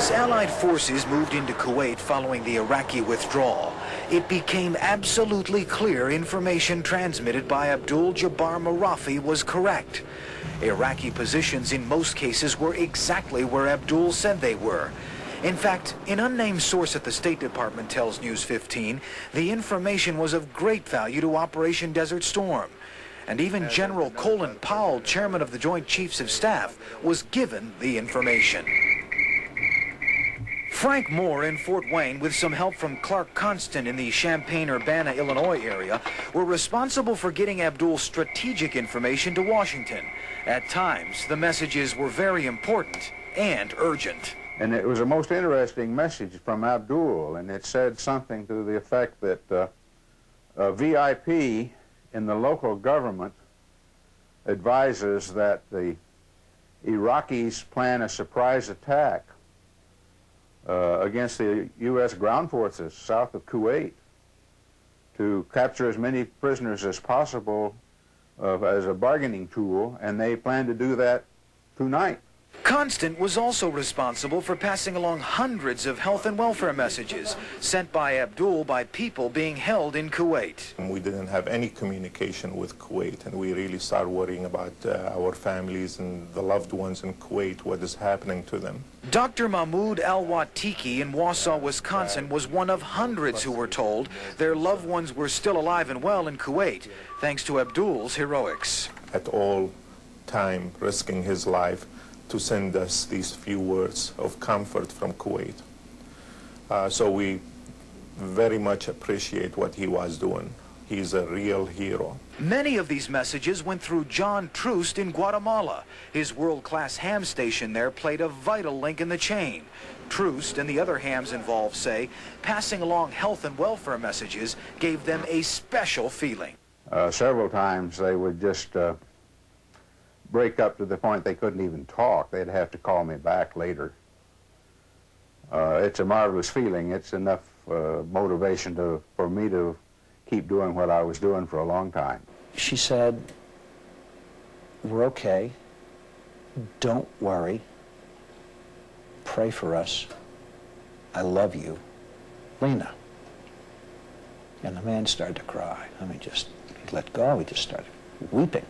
As Allied forces moved into Kuwait following the Iraqi withdrawal, it became absolutely clear information transmitted by Abdul Jabbar Marafi was correct. Iraqi positions in most cases were exactly where Abdul said they were. In fact, an unnamed source at the State Department tells News 15 the information was of great value to Operation Desert Storm. And even General Colin Powell, chairman of the Joint Chiefs of Staff, was given the information. Frank Moore in Fort Wayne, with some help from Clark Constant in the Champaign-Urbana, Illinois area, were responsible for getting Abdul's strategic information to Washington. At times, the messages were very important and urgent. And it was a most interesting message from Abdul, and it said something to the effect that a VIP in the local government advises that the Iraqis plan a surprise attack against the U.S. ground forces south of Kuwait to capture as many prisoners as possible as a bargaining tool, and they plan to do that tonight. Constant was also responsible for passing along hundreds of health and welfare messages sent by Abdul by people being held in Kuwait. We didn't have any communication with Kuwait, and we really started worrying about our families and the loved ones in Kuwait, what is happening to them. Dr. Mahmoud Al-Watiki in Wausau, Wisconsin, was one of hundreds who were told their loved ones were still alive and well in Kuwait, thanks to Abdul's heroics. At all time, risking his life to send us these few words of comfort from Kuwait. So we very much appreciate what he was doing. He's a real hero. Many of these messages went through John Troost in Guatemala. His world-class ham station there played a vital link in the chain. Troost and the other hams involved say passing along health and welfare messages gave them a special feeling. Several times they would just break up to the point they couldn't even talk. They'd have to call me back later. It's a marvelous feeling. It's enough motivation for me to keep doing what I was doing for a long time. She said, "We're okay. Don't worry. Pray for us. I love you. Lena." And the man started to cry. I mean, he let go. He just started weeping.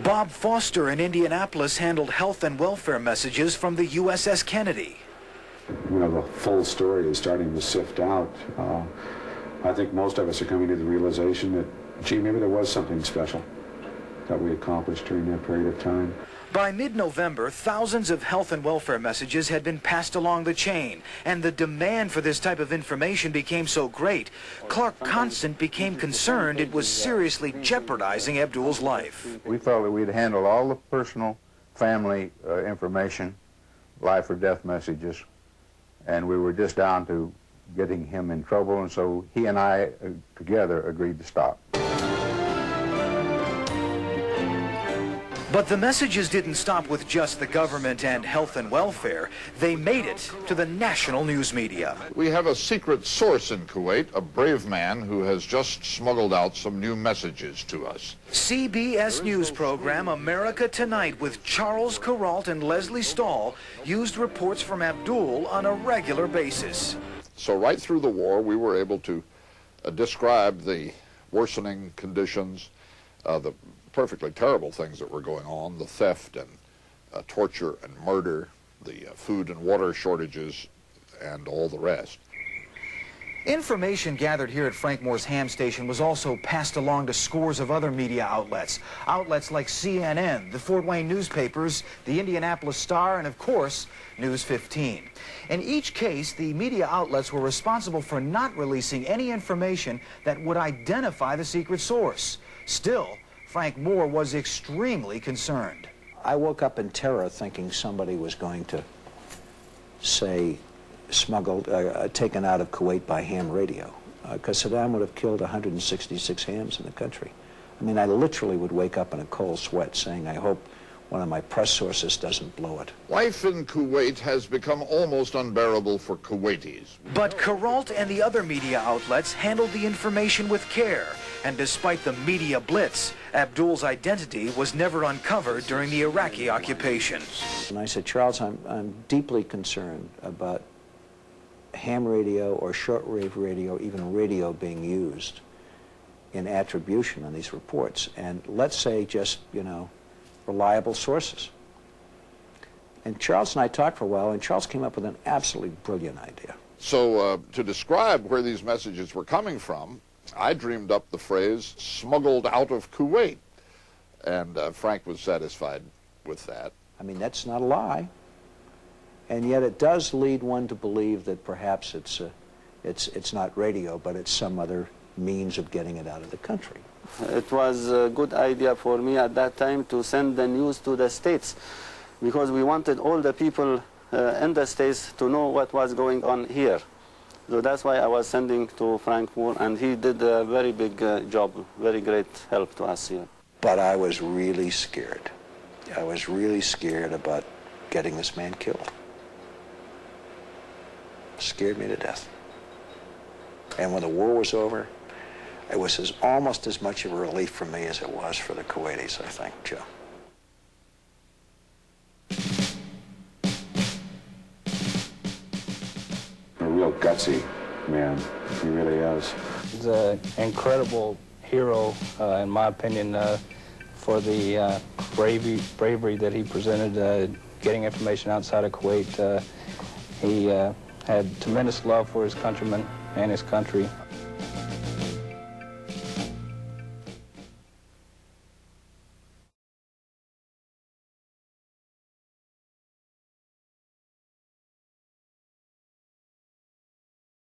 Bob Foster in Indianapolis handled health and welfare messages from the USS Kennedy. You know, the full story is starting to sift out. I think most of us are coming to the realization that, gee, maybe there was something special that we accomplished during that period of time. By mid-November, thousands of health and welfare messages had been passed along the chain, and the demand for this type of information became so great, Clark Constant became concerned it was seriously jeopardizing Abdul's life. We felt that we'd handled all the personal, family information, life or death messages, and we were just down to getting him in trouble, and so he and I together agreed to stop. But the messages didn't stop with just the government and health and welfare. They made it to the national news media. We have a secret source in Kuwait, a brave man who has just smuggled out some new messages to us. CBS News program America Tonight with Charles Kuralt and Leslie Stahl used reports from Abdul on a regular basis. So right through the war, we were able to describe the worsening conditions, the perfectly terrible things that were going on, the theft and torture and murder, the food and water shortages, and all the rest. Information gathered here at Frank Moore's ham station was also passed along to scores of other media outlets. Outlets like CNN, the Fort Wayne newspapers, the Indianapolis Star, and of course, News 15. In each case, the media outlets were responsible for not releasing any information that would identify the secret source. Still, Frank Moore was extremely concerned. I woke up in terror thinking somebody was going to say smuggled, taken out of Kuwait by ham radio, because Saddam would have killed 166 hams in the country. I mean, I literally would wake up in a cold sweat saying, I hope one of my press sources doesn't blow it. Life in Kuwait has become almost unbearable for Kuwaitis. But Kuralt and the other media outlets handled the information with care, and despite the media blitz, Abdul's identity was never uncovered during the Iraqi occupation. And I said, Charles, I'm deeply concerned about ham radio or shortwave radio, even radio being used in attribution on these reports. And let's say just, you know, reliable sources. And Charles and I talked for a while, and Charles came up with an absolutely brilliant idea. So to describe where these messages were coming from, I dreamed up the phrase, smuggled out of Kuwait. And Frank was satisfied with that. I mean, that's not a lie. And yet it does lead one to believe that perhaps it's not radio, but it's some other means of getting it out of the country. It was a good idea for me at that time to send the news to the States, because we wanted all the people in the States to know what was going on here. So that's why I was sending to Frank Moore, and he did a very big job, very great help to us here. But I was really scared. I was really scared about getting this man killed. Scared me to death. And when the war was over, it was almost as much of a relief for me as it was for the Kuwaitis, I think, Joe. A real gutsy man, he really is. He's an incredible hero, in my opinion, for the bravery that he presented, getting information outside of Kuwait. He had tremendous love for his countrymen and his country.